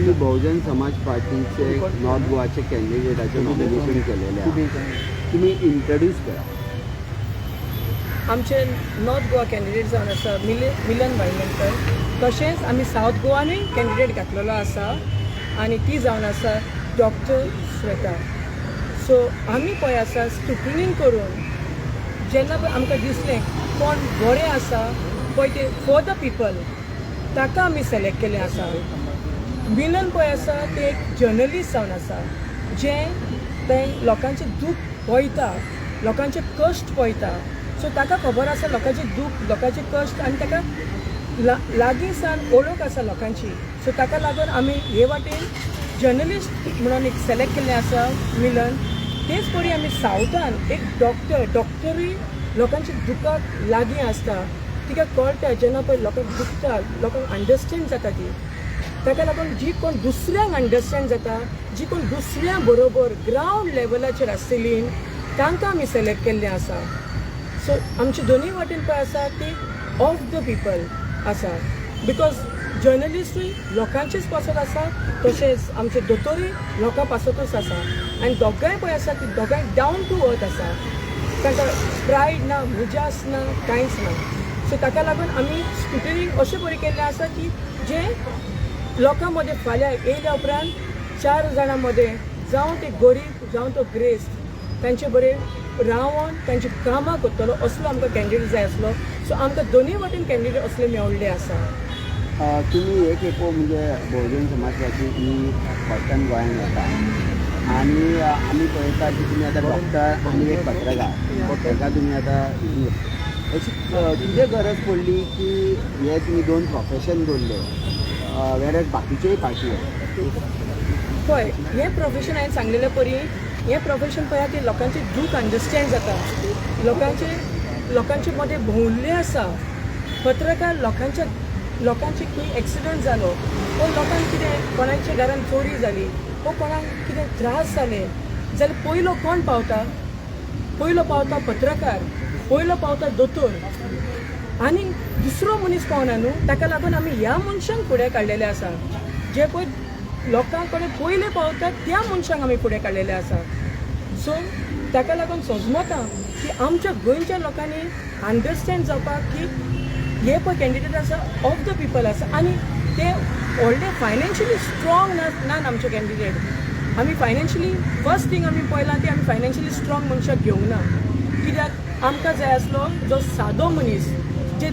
तुम्ही बहुजन समाज पार्टीचे north गोवाचे कॅन्डिडेटाचे nomination केलेले आहे, तुम्ही इंट्रोड्यूस करा. आमचे नॉर्थ गोवा कॅन्डिडेट जावन आसा मिलन वायगंटर. तशेंच आमी सावथ गोवानूय कॅन्डिडेट घातलेलो आसा आनी ती जावन आसा डॉक्टर श्वेता. सो आमी पळय आसा स्क्रुटनींग करून जेन्ना पळय आमकां दिसलें कोण बरें आसा पळय ते फॉर द पीपल ताका आमी सिलेक्ट केलें आसा. मिलन पळय आसा ते एक जर्नलिस्ट जावन आसा जें तें लोकांचें दूख पळयता, लोकांचे कश्ट पळयता. सो ताका खबर आसा लोकांचें दूख, लोकांचे कश्ट आनी ताका लागीं सावन ओळख आसा लोकांची. सो ताका लागून आमी हे वाटेन जर्नलिस्ट म्हणून एक सिलेक्ट केल्लें आसा मिलन. तेच परी आमी सावथान एक डॉक्टरूय लोकांच्या दुखाक लागीं आसता. तिका कळटा जेन्ना पळय लोकांक दुखता, लोकांक अंडरस्टँड जाता ती. ताका लागून जी कोण दुसऱ्यांक अंडरस्टँड जाता, जी कोण दुसऱ्या बरोबर ग्रावंड लेवलाचेर आसतलीं तांकां आमी सिलेक्ट केल्लें आसा. सो आमचे दोनूय वाटेन पळय आसा ती ऑफ द पीपल आसा. बिकॉज जर्नलिस्टूय लोकांचेच पासत आसा, तशेंच आमचे दोतोरूय लोकां पासतूच आसा. आनी दोगांय पळय आसा ती दोगांय डावन टू अर्थ आसा. तांकां प्रायड ना, मुजास ना, कांयच ना. सो ताका लागून आमी स्क्रुटनींग अशें बरें केल्लें आसा की जे लोकां मदें फाल्यां येयल्या उपरांत 4 जाणां मदें जावं ते गरीब जावं तो ग्रेस्त तांचे बरें रावन तांची कामां करतलो असलो आमकां कॅन्डिडेट जाय आसलो. सो आमकां दोनूय वाटेन कॅन्डिडेट असले मेवल्ले आसा. तुम्ही एक एपो म्हणजे बहुजन समाजाची ही फर्स्टान गोंयांत येता आनी आमी पळयता की तुमी आतां डॉक्टर आनी एक पत्रकार ताका तुमी आतां अशी कितें गरज पडली की हे तुमी 2 प्रोफेशन दवरले वेरेज बाकीच्योय पार्टी पळय हें प्रोफेशन हांवें सांगलेलें परी हें प्रोफेशन पळया की लोकांचे दूख अंडरस्टँड जाता, लोकांचे मदें भोंवल्ले आसा. पत्रकार लोकांचे खंय एक्सिडंट जालो वो लोकांक कितें कोणाच्या घरान चोरी जाली वो कोणाक कितें त्रास जाले जाल्यार पयलो कोण पावता? पयलो पावता पत्रकार, पयलो पावता दोतोर आनी दुसरो मनीस पावना न्हू. ताका लागून आमी ह्या मनशांक फुडें काडलेले आसा. जे पळय लोकां कडेन पयले पावतात त्या मनशांक आमी फुडें काडलेले आसा. सो ताका लागून सोजमता की आमच्या गोंयच्या लोकांनी अंडरस्टँड जावपाक की हे पळय कॅन्डिडेट आसा ऑफ द पीपल आसा आनी ते व्हडले फायनान्शियली स्ट्रॉंग नात आमचे कॅन्डिडेट. आमी फायनान्शियली फर्स्ट थिंग आमी पळयलां ती आमी फायनान्शियली स्ट्रॉंग मनशाक घेवंक ना. कित्याक आमकां जाय आसलो जो सादो मनीस जे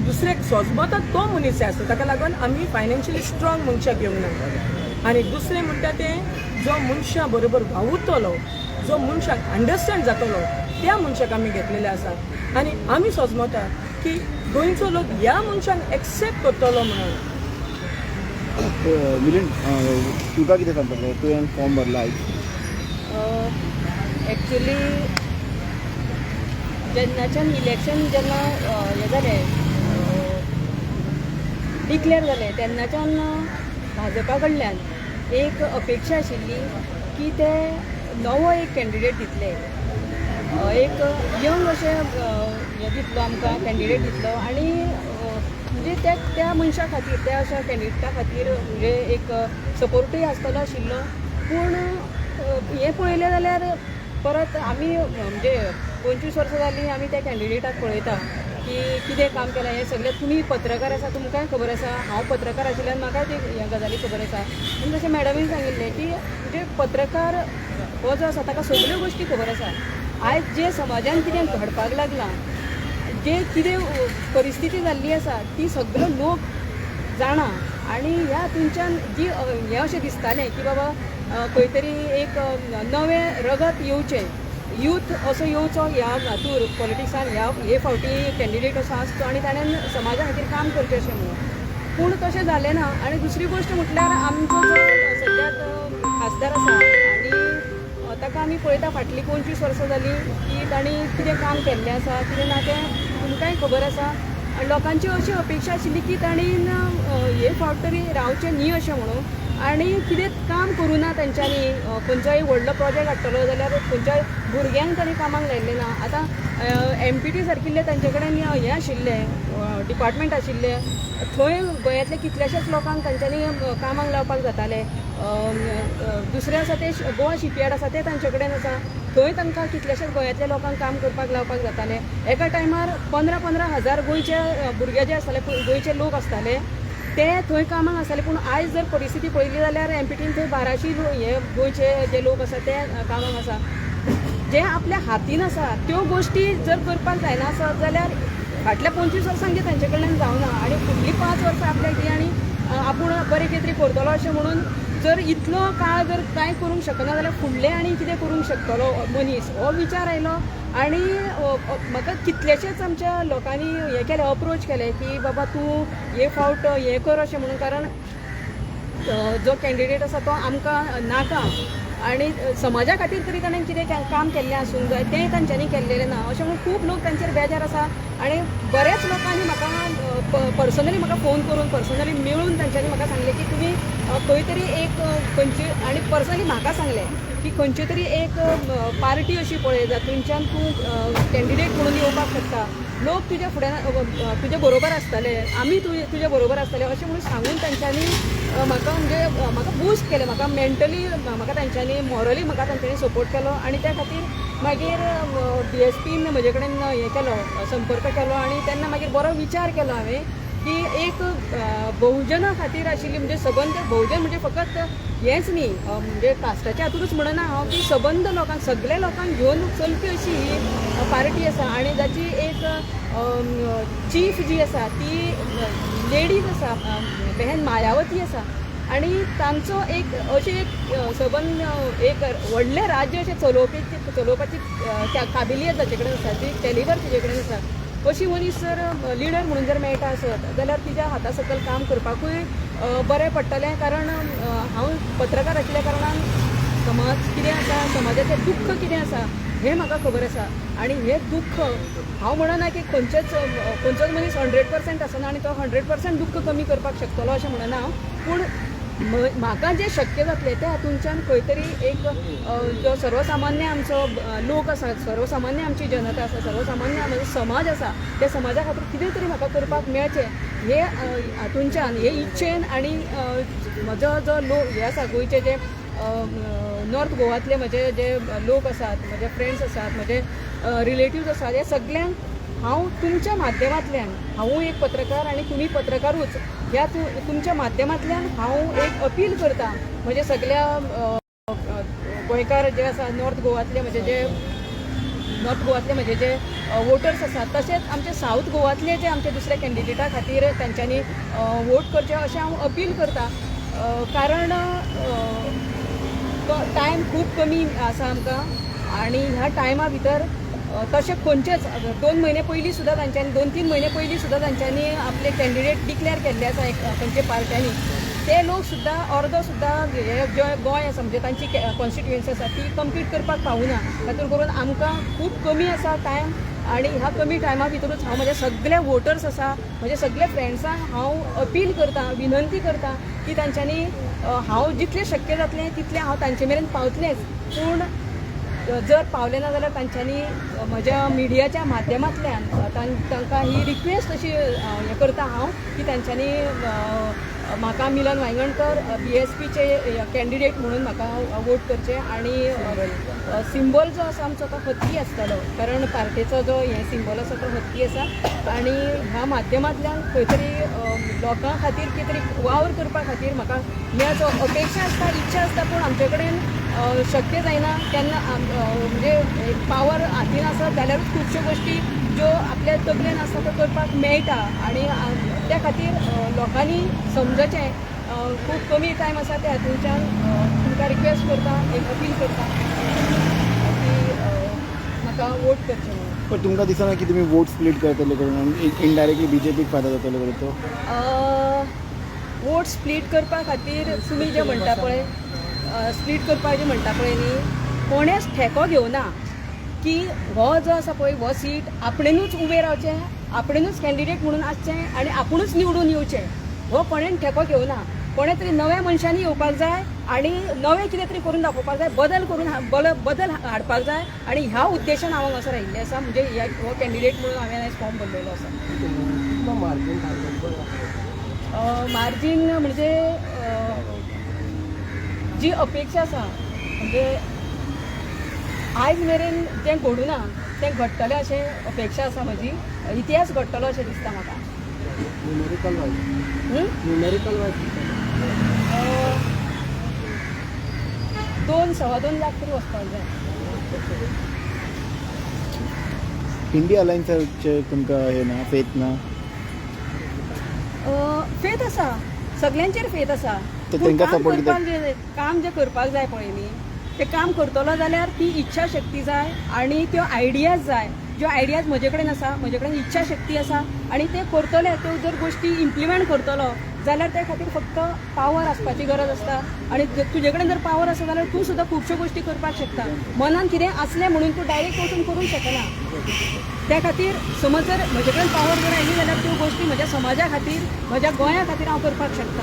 दुसऱ्याक सोजमता तो मनीस जाय आसलो. ताका लागून आमी फायनान्शियली स्ट्रॉंग मनशाक घेवंक ना. आनी दुसरें म्हणटा तें जो मनशां बरोबर वावुरतलो, जो मनशाक अंडरस्टँड जातलो त्या मनशाक आमी घेतलेले आसा. आनी आमी सोजमता की गोंयचो लोक ह्या मनशाक एक्सेप्ट करतलो म्हणून. मिलन तुका कितें सांगतलें? तुवें फॉर्म भरला आयज. एक्चुली जेन्नाच्यान इलेक्शन जेन्ना हें जालें डिक्लेअर जालें तेन्नाच्यान भाजपा कडल्यान एक अपेक्षा आशिल्ली की ते नवो एक कॅन्डिडेट दितले, एक यंग अशें हें दितलो आमकां कॅन्डिडेट दितलो आनी म्हणजे त्या मनशा खातीर त्या अशा कॅन्डिडेटा खातीर म्हणजे एक सपोर्टूय आसतलो आशिल्लो. पूण हें पळयलें जाल्यार परत आमी म्हणजे 25 वर्सां जालीं आमी त्या कॅन्डिडेटाक पळयता की कितें काम केलां. हें सगळें तुमी पत्रकार आसा, तुमकांय खबर आसा, हांव पत्रकार आशिल्ल्यान म्हाकाय ते ह्या गजाली खबर आसा. आनी तशें मॅडमीन सांगिल्लें की म्हणजे पत्रकार हो जो आसा ताका सगळ्यो गोश्टी खबर आसा. आयज जे समाजान कितें घडपाक लागलां, जे कितें परिस्थिती जाल्ली आसा ती सगळो लोक जाणा. आनी ह्या हातूंच्यान जी हें अशें दिसतालें की बाबा खंय तरी एक नवें रगत येवचें, यूथ असो येवचो ह्या हातूर पॉलिटिक्सान हे फावटी कॅन्डिडेट असो आसचो आनी ताणें समाजा खातीर काम करचें अशें म्हणून. पूण तशें जालें ना. आनी दुसरी गोश्ट म्हटल्यार आमचो जो सद्याक खासदार आसा आनी ताका आमी पळयता फाटलीं 25 वर्सां जालीं की तांणी कितें काम केल्लें आसा कितें ना तें तुमकांय खबर आसा. आनी लोकांची अशी अपेक्षा आशिल्ली की ताणीन हे फावट तरी रावचें न्ही अशें म्हणून. आनी कितें काम करूं ना तेंच्यांनी. खंयचोय व्हडलो प्रोजेक्ट हाडटलो जाल्यार खंयच्याय भुरग्यांक तांणी कामाक लायिल्लें ना. आतां MPT सारकिल्ले तांचे कडेन हें आशिल्लें डिपार्टमेंट आशिल्ले थंय गोंयांतल्या कितल्याशाच लोकांक तांच्यांनी कामाक लावपाक जाताले. दुसरें आसा ते गोवा शिपयार्ड आसा ते तांचे कडेन आसा. थंय तांकां कितल्याशाच गोंयांतल्या लोकांक काम करपाक लावपाक जाताले. एका टायमार 15,000 गोंयचे भुरगे जे आसताले, गोंयचे लोक आसताले, ते थंय कामाक आसताले. पूण आयज जर परिस्थिती पळयली जाल्यार एमपीटीन थंय 1200 हे गोंयचे जे लोक आसा ते कामाक आसा. जे आपल्या हातीन आसा त्यो गोश्टी जर करपाक जायना आसत जाल्यार फाटल्या 25 वर्सांक तांचे कडल्यान जावना आनी फुडलीं 5 वर्सां आपल्याक दी आनी आपूण बरें कितें तरी करतलो अशें म्हणून जर इतलो काळ जर कांय करूंक शकना जाल्यार फुडलें आनी कितें करूंक शकतलो मनीस हो विचार आयलो. आनी म्हाका कितलेशेच आमच्या लोकांनी हें केलें, अप्रोच केलें की बाबा तूं हे फावट हें कर अशें म्हणून. कारण जो कॅन्डिडेट आसा तो आमकां नाका आनी समाजा खातीर तरी ताणें कितें काम केल्लें आसूंक जाय तें तांच्यांनी केल्लेलें ना अशें म्हणून खूब लोक तांचेर बेजार आसा. आनी बऱ्याच लोकांनी म्हाका पर्सनली म्हाका फोन करून पर्सनली मेळून तांच्यांनी म्हाका सांगलें की तुमी खंय तरी एक खंयची, आनी पर्सनली म्हाका सांगलें की खंयची तरी एक पार्टी अशी पळय जातूंच्यान तूं कॅन्डिडेट म्हणून येवपाक शकता. लोक तुज्या फुड्यान तुजे बरोबर आसतले, आमी तुजे बरोबर आसतले अशें म्हणून सांगून तांच्यांनी म्हाका म्हणजे म्हाका बूस्ट केलें. म्हाका मेंटली म्हाका तांच्यांनी मॉरली म्हाका तांच्यांनी सपोर्ट केलो. आनी त्या खातीर मागीर DSPन म्हजे कडेन हें केलो, संपर्क केलो. आनी तेन्ना मागीर बरो विचार केलो हांवें की एक बहुजना खातीर आशिल्ली म्हणजे सबंद बहुजन म्हणजे फकत हेंच न्ही म्हणजे कास्टाच्या हातूनच म्हणना हांव की सबंद लोकांक सगळ्या लोकांक घेवन चलपी अशी ही पार्टी आसा. आनी जाची एक चीफ जी आसा ती लेडीज आसा, बहन मायावती आसा. आनी तांचो एक अशें एक सबंद एक व्हडलें राज्य अशें चलोवपाची काबिलियत ताचे कडेन आसा, ती कॅलिबर तिचे कडेन आसा. अशी मनीस जर लिडर म्हणून जर मेळटा आसत जाल्यार तिच्या हाता सकयल काम करपाकूय बरें पडटलें. कारण हांव पत्रकार आशिल्ल्या कारणान समाज कितें आसा, समाजाचें दुख्ख कितें आसा हें म्हाका खबर आसा. आनी हें दुख्ख हांव म्हणना की खंयचोच मनीस 100% आसना आनी तो 100% दुख्ख कमी करपाक शकतलो अशें म्हणना हांव. पूण म्हाका जें शक्य जातलें त्या हातूंच्यान खंय तरी एक जो सर्वसामान्य आमचो लोक आसा, सर्वसामान्य आमची जनता आसा, सर्वसामान्य आमचो समाज आसा, त्या समाजा खातीर कितें तरी म्हाका करपाक मेळचें हे हातूंच्यान हे इच्छेन. आनी म्हजो जो लोक हे आसा गोंयचे जे नॉर्थ गोवातले म्हजे जे लोक आसात, म्हजे फ्रेंड्स आसात, म्हजे रिलेटिव्ज आसात, हे सगळ्यांक हांव तुमच्या माध्यमांतल्यान, हांवूय एक पत्रकार आनी तुमी पत्रकारूच, ह्या तुमच्या माध्यमांतल्यान हांव एक अपील करता म्हजे सगळ्या गोंयकार जे आसा नॉर्थ गोवातले म्हजे जे वोटर्स आसात, तशेंच आमचे साऊथ गोवातले जे आमचे दुसऱ्या कॅन्डिडेटा खातीर तांच्यांनी वोट करचें अशें हांव अपील करता. कारण टायम खूब कमी आसा आमकां आनी ह्या टायमा भितर तशें खंयचेच 2 म्हयने पयलीं सुद्दां तांच्यांनी 2-3 म्हयने पयलीं सुद्दां तांच्यांनी आपले कॅन्डिडेट डिक्लेअर केल्ले आसा खंयचे पार्ट्यांनी. ते लोक सुद्दां अर्दो सुद्दां हे जे गोंय आसा म्हणजे तांची कॉन्स्टिट्युएन्सी आसा ती कंप्लीट करपाक पावना. तातूंत करून आमकां खूब कमी आसा टायम. आनी ह्या कमी टायमा भितरूच हांव म्हजे सगळे वोटर्स आसा, म्हजे सगळे फ्रेंड्सांक हांव अपील करता, विनंती करता की तांच्यांनी हांव जितलें शक्य जातलें तितलें हांव तांचे मेरेन पावतलेंच. पूण जर पावलें ना जाल्यार तांच्यांनी म्हज्या मिडियाच्या माध्यमांतल्यान तांकां ही रिक्वेस्ट अशी हें करता हांव की तांच्यांनी म्हाका मिलन वांयगणकर BSPचे कॅन्डिडेट म्हणून म्हाका वोट करचें. आनी सिंबल जो आसा आमचो तो हत्ती आसतलो, कारण पार्टेचो जो हें सिंबल आसा तो हत्ती आसा. आनी ह्या माध्यमांतल्यान खंय तरी लोकां खातीर कितें तरी वावर करपा खातीर म्हाका ह्याचो अपेक्षा आसता, इच्छा आसता. पूण आमचे कडेन शक्य जायना केन्ना म्हणजे पावर हातीन आसत जाल्यारूच खुबश्यो गोश्टी ज्यो आपल्या तकलेन आसा त्यो करपाक मेळटा. आनी त्या खातीर लोकांनी समजचें खूब कमी टायम आसा त्या हातूंच्यान तुमकां रिक्वेस्ट करता, एक अपील करता की म्हाका वोट करचें म्हणून. पण तुमकां दिसना की तुमी वोट स्प्लीट करतले करून इनडायरेक्टली BJPक फायदो जातलो करून तो वोट स्प्लीट करपा खातीर तुमी जें म्हणटा पळय स्प्लीट करपाक जें म्हणटा पळय न्ही, कोणेच ठेको घेवना की हो जो आसा पळय हो सीट आपणेनूच उबें रावचें, आपणेनूच कॅन्डिडेट म्हणून आसचें आनी आपुणूच निवडून येवचें, हो कोणेन ठेको घेवना. कोणे तरी नव्या मनशांनी येवपाक जाय आनी नवें कितें तरी करून दाखोवपाक जाय, बदल हाडपाक जाय. आनी ह्या उद्देशान हांव हांगासर आयिल्लें आसा. म्हणजे हो कॅन्डिडेट म्हणून हांवें आयज फॉर्म भरलेलो आसा. मार्जीन म्हणजे जी अपेक्षा आसा म्हणजे आयज मेरेन जें घडूना तें घडटलें अशें अपेक्षा आसा म्हजी. इतिहास घडटलो अशें दिसता म्हाका. न्युमेरिकल वायज हं? न्युमेरिकल वायज 2-2.25 लाख तरी वचपाक जाय. इंडिया अलायन्साचे तुमकां हे ना फेथ ना फेथ आसा, सगळ्यांचेर फेथ आसा. तर पूण तांकां काम support करपाक काम जें करपाक जाय पळय न्ही तें काम करतलो जाल्यार ती इच्छा शक्ती जाय आनी त्यो आयडियाज जाय. ज्यो आयडियाज म्हजे कडेन आसा, म्हजे कडेन इच्छा शक्ती आसा आनी ते करतले, त्यो जर गोश्टी इम्प्लिमेंट करतलो जाल्यार त्या खातीर फक्त पावर आसपाची गरज आसता. आनी तुजे कडेन जर पावर आसा जाल्यार तूं सुद्दां खुबश्यो गोश्टी करपाक शकता. मनान कितें आसलें म्हणून तूं डायरेक्ट वचून करूंक शकना. त्या खातीर समज जर म्हजे कडेन पावर जर आयली जाल्यार त्यो गोश्टी म्हज्या समाजा खातीर, म्हज्या गोंया खातीर हांव करपाक शकता.